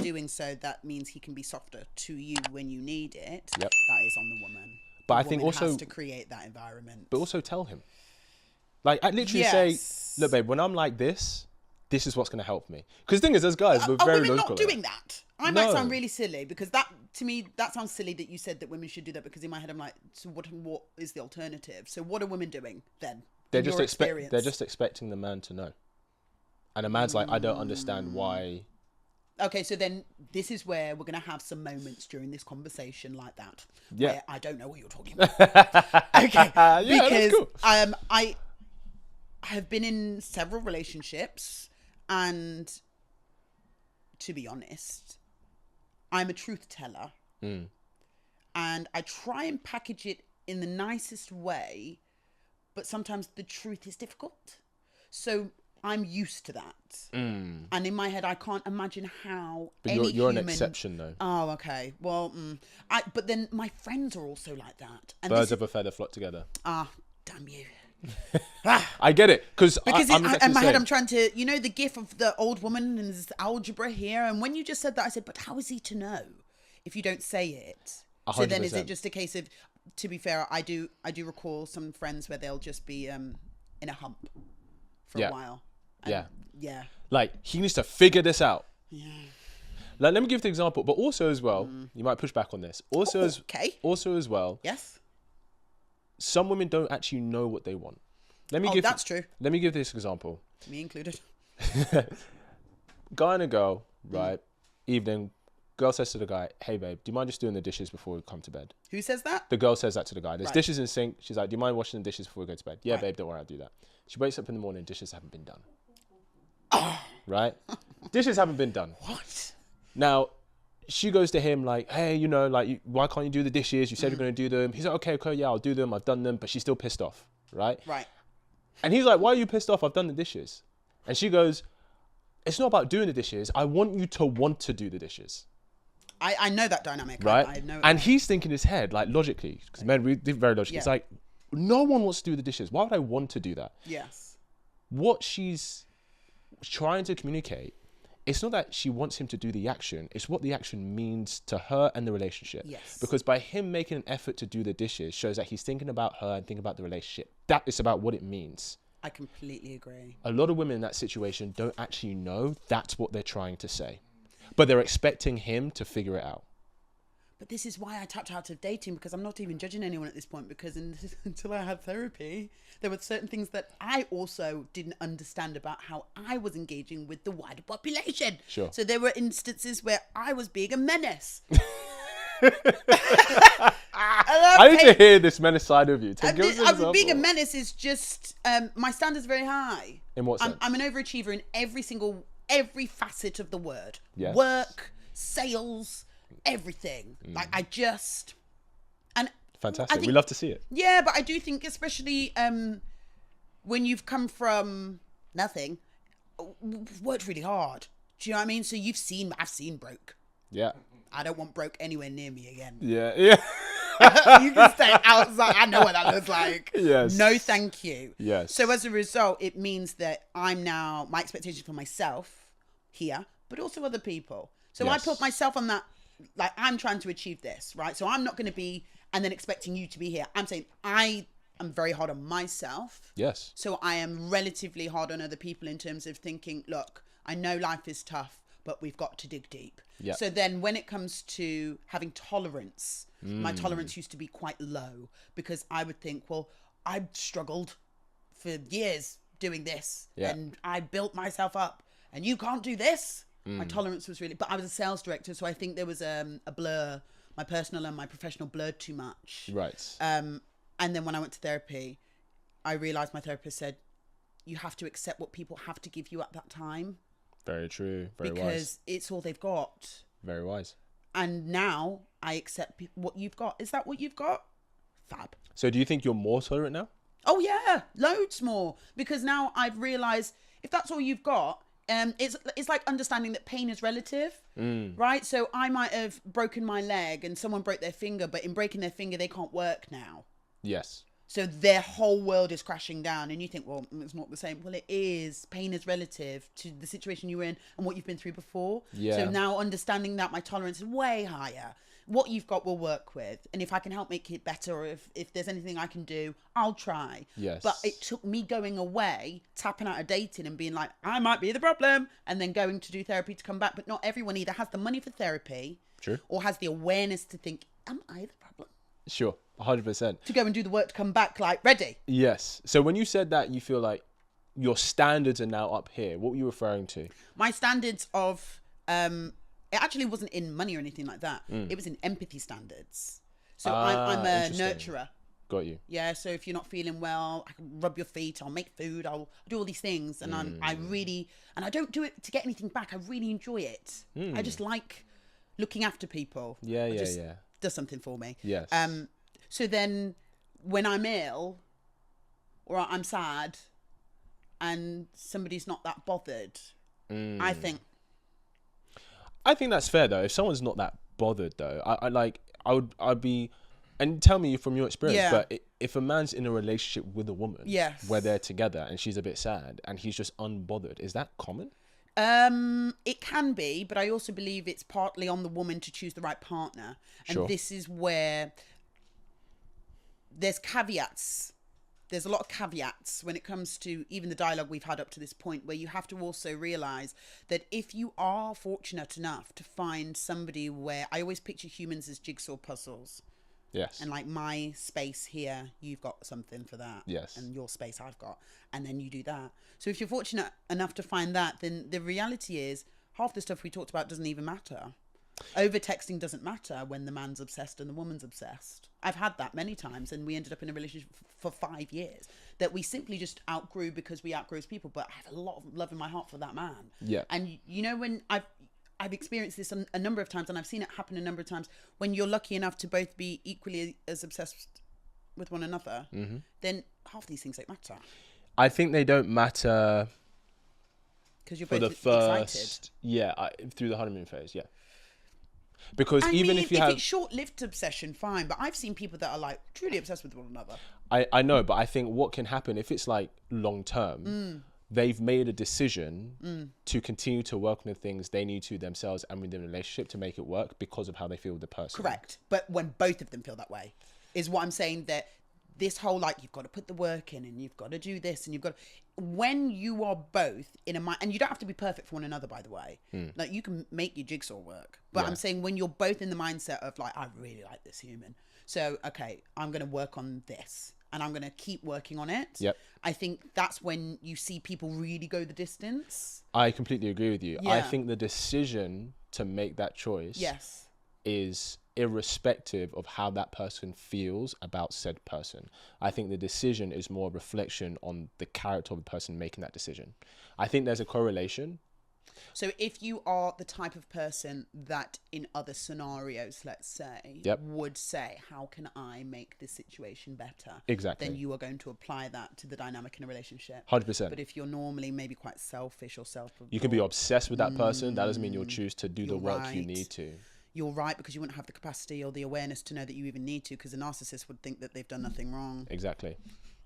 doing so, that means he can be softer to you when you need it. Yep. That is on the woman. But The I think woman also has to create that environment. But also tell him. Like, I literally Yes. say, look, babe, when I'm like this is what's going to help me. Because the thing is, as guys, we're Are very women logical. not doing that? I might sound really silly because that, to me, that sounds silly that you said that women should do that, because in my head I'm like, so what is the alternative? So what are women doing then? They're just expecting the man to know. And the man's like, I don't understand why. Okay, so then this is where we're going to have some moments during this conversation like that. Yeah. Where I don't know what you're talking about. Okay. Yeah, because that's cool. I have been in several relationships, and to be honest, I'm a truth teller. And I try and package it in the nicest way, but sometimes the truth is difficult. So I'm used to that. And in my head, I can't imagine how But any you're human... an exception, though. Oh, okay. Well, but then my friends are also like that. And Birds of a feather flock together. Damn you. I get it. Because I'm in my head, I'm trying to, you know, the gif of the old woman and there's algebra here. And when you just said that, I said, but how is he to know if you don't say it? 100%. So then is it just a case of, to be fair, I do recall some friends where they'll just be in a hump for a while. And yeah. Like, he needs to figure this out. Yeah. Like, let me give the example, but also as well, you might push back on this. Also as well, Yes. some women don't actually know what they want. That's true. Let me give this example. Me included. Guy and a girl, right? Evening, girl says to the guy, hey babe, do you mind just doing the dishes before we come to bed? Who says that? The girl says that to the guy. There's Right. dishes in sink. She's like, do you mind washing the dishes before we go to bed? Yeah, Right. babe, don't worry, I'll do that. She wakes up in the morning, dishes haven't been done. Right? Dishes haven't been done. What? Now, she goes to him like, hey, you know, like, why can't you do the dishes? You said you're going to do them. He's like, okay, yeah, I'll do them. I've done them. But she's still pissed off, right? Right. And he's like, why are you pissed off? I've done the dishes. And she goes, it's not about doing the dishes. I want you to want to do the dishes. I know that dynamic. Right? I know. And he's thinking in his head, like, logically, because men, we think very logically. Yeah. It's like, no one wants to do the dishes. Why would I want to do that? Yes. What she's trying to communicate, it's not that she wants him to do the action, it's what the action means to her and the relationship. Yes. Because by him making an effort to do the dishes shows that he's thinking about her and thinking about the relationship. That is about what it means. I completely agree. A lot of women in that situation don't actually know that's what they're trying to say, but they're expecting him to figure it out. But this is why I tapped out of dating, because I'm not even judging anyone at this point, because until I had therapy, there were certain things that I also didn't understand about how I was engaging with the wider population. Sure. So there were instances where I was being a menace. I need to hear this menace side of you. Give us an example. Being a menace is just, my standards are very high. In what sense? I'm an overachiever in every facet of the word. Yes. Work, sales, everything. Like and Fantastic. think- We love to see it. yeah, but I do think especially when you've come from nothing, worked really hard. Do you know what I mean? So I've seen broke. Yeah. I don't want broke anywhere near me again. Yeah. You can stay outside. I know what that looks like. Yes. No, thank you. Yes. So as a result, it means that I'm now, my expectation for myself here, but also other people. So Yes. I put myself on that, like, I'm trying to achieve this, right? So I'm not going to be, and then expecting you to be here. I'm saying I am very hard on myself. Yes. So I am relatively hard on other people in terms of thinking, look, I know life is tough, but we've got to dig deep. Yeah. So then when it comes to having tolerance, my tolerance used to be quite low, because I would think, well, I've struggled for years doing this and I built myself up and you can't do this. My tolerance was really, but I was a sales director. So I think there was a blur, my personal and my professional blurred too much. Right. And then when I went to therapy, I realized my therapist said, you have to accept what people have to give you at that time. Very true. Very because wise. it's all they've got. Very wise. And now I accept what you've got. Is that what you've got? Fab. So do you think you're more tolerant now? Oh yeah, loads more. Because now I've realized if that's all you've got, it's like understanding that pain is relative, right? So I might have broken my leg and someone broke their finger, but in breaking their finger, they can't work now. Yes. So their whole world is crashing down, and you think, well, it's not the same. Well, it is. Pain is relative to the situation you're in and what you've been through before. Yeah. So now understanding that my tolerance is way higher. What you've got will work with. And if I can help make it better, or if there's anything I can do, I'll try. Yes. But it took me going away, tapping out of dating and being like, I might be the problem, and then going to do therapy to come back. But not everyone either has the money for therapy. True. Or has the awareness to think, am I the problem? Sure. 100%. To go and do the work to come back like ready. Yes. So when you said that you feel like your standards are now up here, what were you referring to? My standards of it actually wasn't in money or anything like that. It was in empathy standards. So I'm a interesting. nurturer. Got you. Yeah, so if you're not feeling well, I can rub your feet, I'll make food, I'll do all these things, and I really, and I don't do it to get anything back. I really enjoy it. I just like looking after people. Yeah. Does something for me. Yes. So then when I'm ill or I'm sad and somebody's not that bothered, I think that's fair though. If someone's not that bothered though, I'd be, and tell me from your experience, Yeah. but if a man's in a relationship with a woman, Yes. where they're together and she's a bit sad and he's just unbothered, is that common? it can be, but I also believe it's partly on the woman to choose the right partner. And Sure. this is where there's caveats. There's a lot of caveats when it comes to even the dialogue we've had up to this point, where you have to also realize that if you are fortunate enough to find somebody where, I always picture humans as jigsaw puzzles. Yes. And like my space here, you've got something for that. Yes. And your space I've got. And then you do that. So if you're fortunate enough to find that, then the reality is half the stuff we talked about doesn't even matter. Over texting doesn't matter when the man's obsessed and the woman's obsessed. I've had that many times, and we ended up in a relationship for 5 years that we simply just outgrew because we outgrew as people. But I have a lot of love in my heart for that man. Yeah. And you know, when I've experienced this a number of times, and I've seen it happen a number of times, when you're lucky enough to both be equally as obsessed with one another, then half these things don't matter. I think they don't matter Because you're for both the first, excited. yeah, through the honeymoon phase, yeah. Because I even mean, if you have, it's short-lived obsession, fine. But I've seen people that are like truly obsessed with one another. I know, but I think what can happen if it's like long term, they've made a decision to continue to work on the things they need to themselves and within the relationship to make it work because of how they feel with the person. Correct. But when both of them feel that way, is what I'm saying, that this whole, like, you've got to put the work in and you've got to do this and you've got to, when you are both in a mind, and you don't have to be perfect for one another, by the way, like you can make your jigsaw work, but Yeah. I'm saying when you're both in the mindset of like, I really like this human, so okay, I'm going to work on this and I'm going to keep working on it. Yep. I think that's when you see people really go the distance. I completely agree with you. I Yeah. think the decision to make that choice Yes. is irrespective of how that person feels about said person. I think the decision is more a reflection on the character of the person making that decision. I think there's a correlation. So if you are the type of person that in other scenarios, let's say, Yep. would say, how can I make this situation better? Exactly. Then you are going to apply that to the dynamic in a relationship. 100%. But if you're normally maybe quite selfish or self-absorbed, You can be obsessed with that person. That doesn't mean you'll choose to do the You're work you right. need to. you're right, because you wouldn't have the capacity or the awareness to know that you even need to, because a narcissist would think that they've done nothing wrong. Exactly.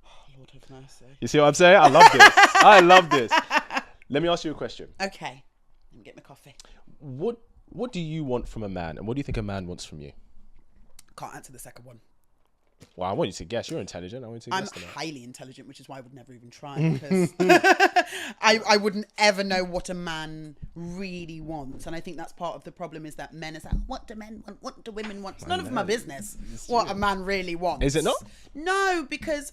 Oh, Lord have mercy. You see what I'm saying? I love this. I love this. Let me ask you a question. Okay. Let me get my coffee. What do you want from a man, and what do you think a man wants from you? Can't answer the second one. Well, I want you to guess. You're intelligent. I want you to I'm guess. tonight. highly intelligent, which is why I would never even try, because I wouldn't ever know what a man really wants. And I think that's part of the problem, is that men are like, what do men want? What do women want? It's none of my business what a man really wants. Is it not? No, because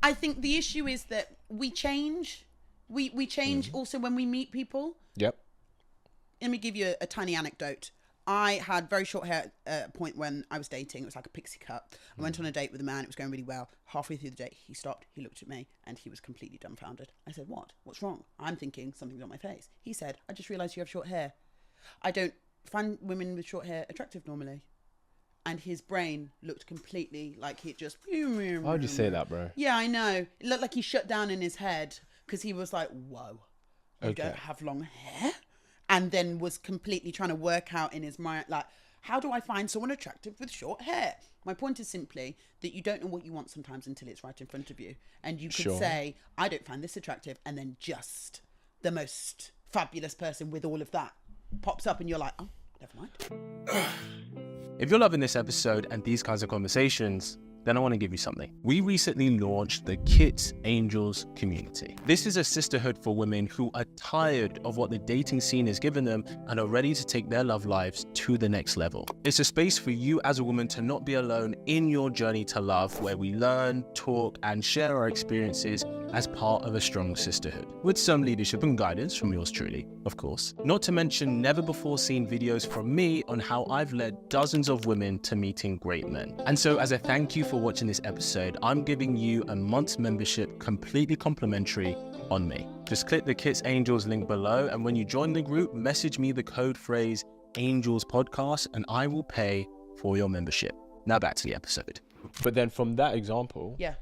I think the issue is that we change. We change also when we meet people. Yep. Let me give you a tiny anecdote. I had very short hair at a point when I was dating. It was like a pixie cut. I went on a date with a man. It was going really well. Halfway through the date, he stopped. He looked at me and he was completely dumbfounded. I said, "What? What's wrong?" I'm thinking something's on my face. He said, "I just realised you have short hair. I don't find women with short hair attractive normally." And his brain looked completely like he just... Why would you say that, bro? Yeah, I know. It looked like he shut down in his head, because he was like, whoa, you Okay. don't have long hair? And then was completely trying to work out in his mind, like, how do I find someone attractive with short hair? My point is simply that you don't know what you want sometimes until it's right in front of you. And you could say, I don't find this attractive. And then just the most fabulous person with all of that pops up and you're like, oh, never mind. If you're loving this episode and these kinds of conversations, then I want to give you something. We recently launched the Kits Angels community. This is a sisterhood for women who are tired of what the dating scene has given them and are ready to take their love lives to the next level. It's a space for you as a woman to not be alone in your journey to love, where we learn, talk, and share our experiences as part of a strong sisterhood, with some leadership and guidance from yours truly, of course. Not to mention never before seen videos from me on how I've led dozens of women to meeting great men. And so as a thank you for watching this episode, I'm giving you a month's membership completely complimentary on me. Just click the Kits Angels link below, and when you join the group, message me the code phrase Angels Podcast and I will pay for your membership. Now back to the episode. But then from that example, Yeah.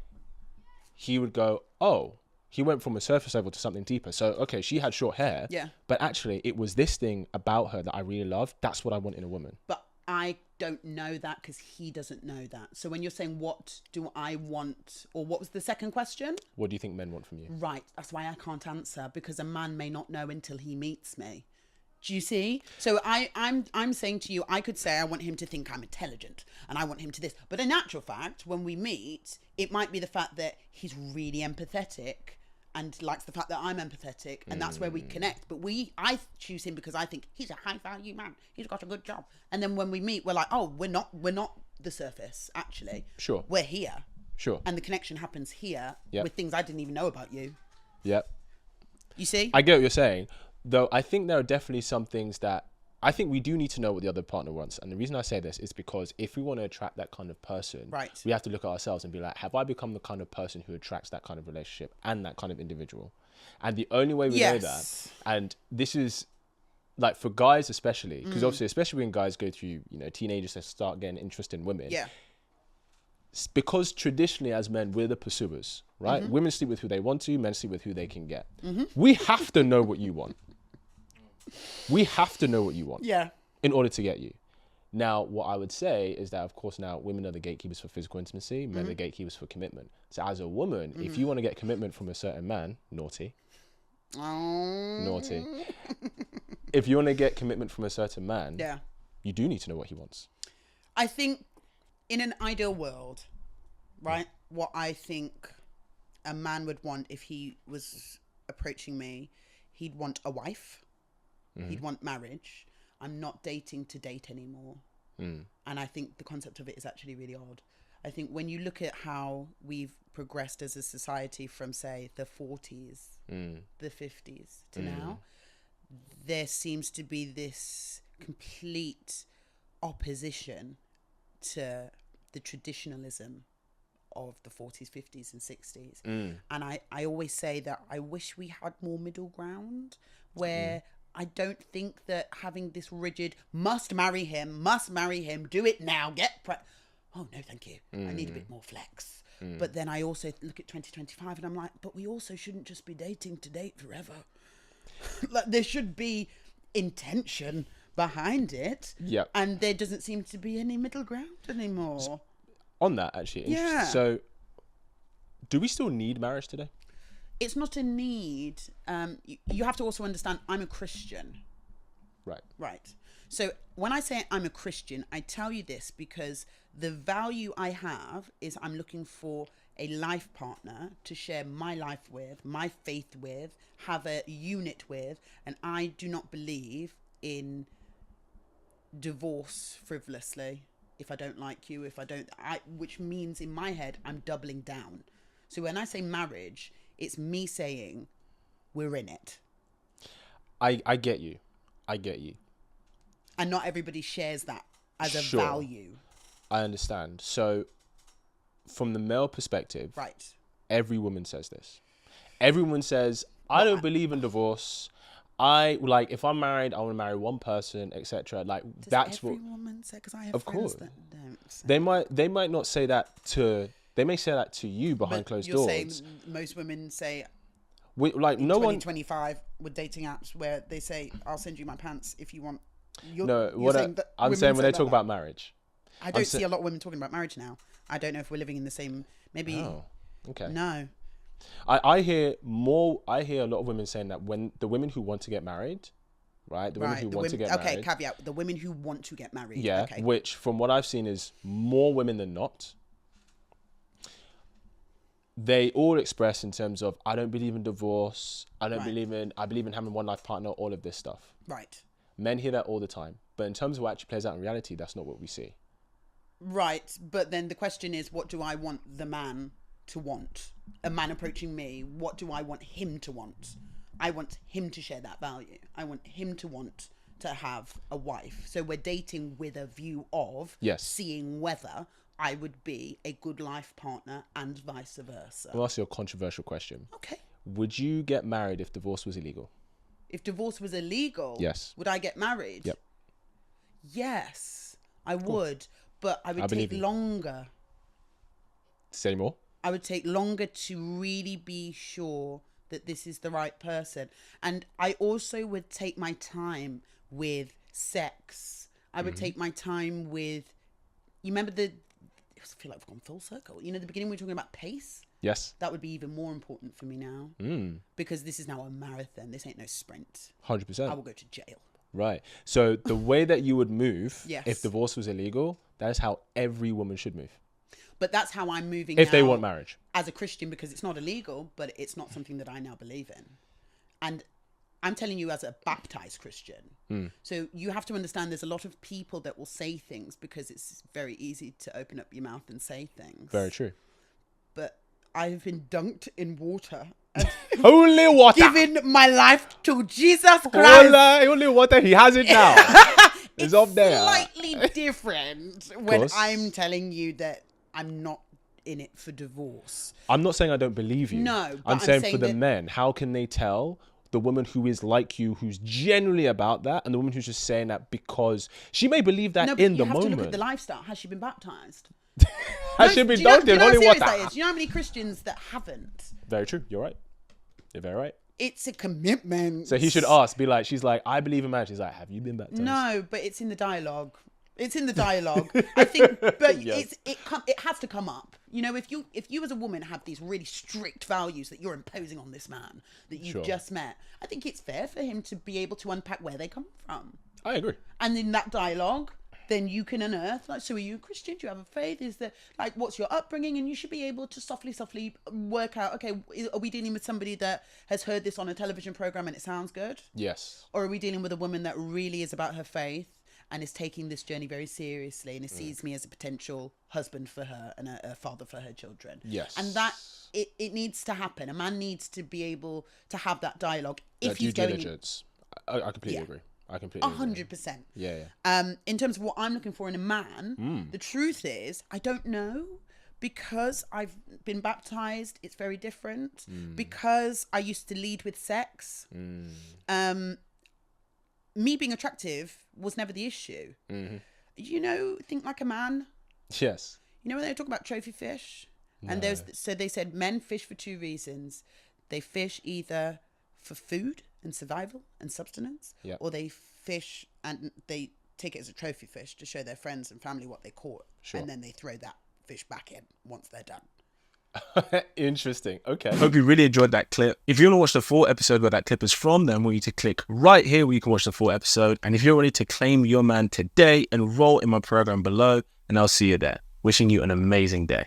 he would go, oh, he went from a surface level to something deeper. So, okay, she had short hair. Yeah. But actually, it was this thing about her that I really loved. That's what I want in a woman. But I don't know that because he doesn't know that. So when you're saying, what do I want? Or what was the second question? What do you think men want from you? Right. That's why I can't answer, because a man may not know until he meets me. Do you see? So I'm saying to you, I could say I want him to think I'm intelligent and I want him to this. But in actual fact, when we meet, it might be the fact that he's really empathetic and likes the fact that I'm empathetic, and that's where we connect. But I choose him because I think he's a high value man. He's got a good job. And then when we meet, we're like, oh, we're not the surface, actually. Sure. We're here. Sure. And the connection happens here Yep. with things I didn't even know about you. Yep. You see? I get what you're saying. Though I think there are definitely some things that I think we do need to know what the other partner wants. And the reason I say this is because if we want to attract that kind of person, Right. we have to look at ourselves and be like, have I become the kind of person who attracts that kind of relationship and that kind of individual? And the only way we know that, and this is like for guys especially, because obviously, especially when guys go through, teenagers that start getting interested in women. Yeah. Because traditionally as men, we're the pursuers, right? Women sleep with who they want to, men sleep with who they can get. We have to know what you want. We have to know what you want Yeah. in order to get you. Now, what I would say is that, of course, now women are the gatekeepers for physical intimacy, men are the gatekeepers for commitment. So as a woman, if you want to get commitment from a certain man, naughty. If you want to get commitment from a certain man, Yeah. you do need to know what he wants. I think in an ideal world, right, what I think a man would want if he was approaching me, he'd want a wife. He'd want marriage. I'm not dating to date anymore. And I think the concept of it is actually really odd. I think when you look at how we've progressed as a society from, say, the 40s, the 50s to now, there seems to be this complete opposition to the traditionalism of the 40s, 50s and 60s. And I always say that I wish we had more middle ground where I don't think that having this rigid must marry him, do it now, oh no, thank you. I need a bit more flex. But then I also look at 2025 and I'm like, but we also shouldn't just be dating to date forever. Like there should be intention behind it. Yep. And there doesn't seem to be any middle ground anymore. On that, actually, Yeah. So, do we still need marriage today? It's not a need. You have to also understand I'm a Christian. Right. So when I say I'm a Christian, I tell you this because the value I have is I'm looking for a life partner to share my life with, my faith with, have a unit with, and I do not believe in divorce frivolously. If I don't like you, which means in my head, I'm doubling down. So when I say marriage, it's me saying we're in it. I get you. And not everybody shares that as a Sure. value. I understand. So, from the male perspective, Right. every woman says this. Everyone says, I don't believe in divorce. If I'm married, I want to marry one person, etc. Like Does that's every what. woman say? Because I have Of friends course. that don't say. They might not say that to. They may say that to you behind But closed you're doors. saying most women say No one. 2025 with dating apps where they say, I'll send you my pants if you want You're saying that I'm women saying when say they talk that. about marriage. I don't see a lot of women talking about marriage now. I don't know if we're living in the same. Maybe. Oh, okay. No. I hear a lot of women saying that when the women who want to get married, right? The women who want to get married. Okay, caveat. The women who want to get married. Yeah, Okay. which from what I've seen is more women than not. They all express in terms of, I don't believe in divorce. I believe in having one life partner, all of this stuff. Right. Men hear that all the time. But in terms of what actually plays out in reality, that's not what we see. Right. But then the question is, what do I want the man to want? A man approaching me, what do I want him to want? I want him to share that value. I want him to want to have a wife. So we're dating with a view of seeing whether I would be a good life partner and vice versa. I'll ask you a controversial question. Okay. Would you get married if divorce was illegal? If divorce was illegal, yes. Would I get married? Yep. Yes, I would, but I would take longer. Say more? I would take longer to really be sure that this is the right person. And I also would take my time with sex. I would take my time with, you remember I feel like we've gone full circle. You know, at the beginning we were talking about pace. Yes. That would be even more important for me now. Because this is now a marathon. This ain't no sprint. 100%. I will go to jail. Right. So the way that you would move Yes. if divorce was illegal, that is how every woman should move. But that's how I'm moving if now they want marriage. As a Christian, because it's not illegal, but it's not something that I now believe in. And I'm telling you as a baptized Christian. So you have to understand there's a lot of people that will say things because it's very easy to open up your mouth and say things. Very true. But I've been dunked in water. And Holy water. Giving my life to Jesus Christ. Holy water. He has it now. It's up there. Slightly different when I'm telling you that I'm not in it for divorce. I'm not saying I don't believe you. No, but I'm saying for the men, how can they tell the woman who is like you, who's genuinely about that, and the woman who's just saying that because she may believe that in the moment? You have to look at the lifestyle. Has she been baptized? Has she been dunked in holy water? Do you know how many Christians that haven't? Very true. You're right. You're very right. It's a commitment. So he should ask, be like, she's like, I believe in marriage. He's like, have you been baptized? No, but it's in the dialogue. It's in the dialogue. I think, but it has to come up. You know, if you as a woman have these really strict values that you're imposing on this man that you've just met, I think it's fair for him to be able to unpack where they come from. I agree. And in that dialogue, then you can unearth, like, so are you a Christian? Do you have a faith? Is there, like, what's your upbringing? And you should be able to softly work out, okay, are we dealing with somebody that has heard this on a television program and it sounds good? Yes. Or are we dealing with a woman that really is about her faith and is taking this journey very seriously and sees me as a potential husband for her and a father for her children? Yes. And that, it needs to happen. A man needs to be able to have that dialogue. If due he's going... diligence. I completely agree. I completely 100%. Yeah. In terms of what I'm looking for in a man, the truth is, I don't know. Because I've been baptized, it's very different. Because I used to lead with sex. Me being attractive was never the issue. You know, think like a man. Yes. You know when they talk about trophy fish? No. And so they said men fish for two reasons. They fish either for food and survival and subsistence, or they fish and they take it as a trophy fish to show their friends and family what they caught. And then they throw that fish back in once they're done. Interesting. Okay. Hope you really enjoyed that clip. If you want to watch the full episode where that clip is from, then I want you to click right here where you can watch the full episode. And if you're ready to claim your man today, enroll in my program below, and I'll see you there. Wishing you an amazing day.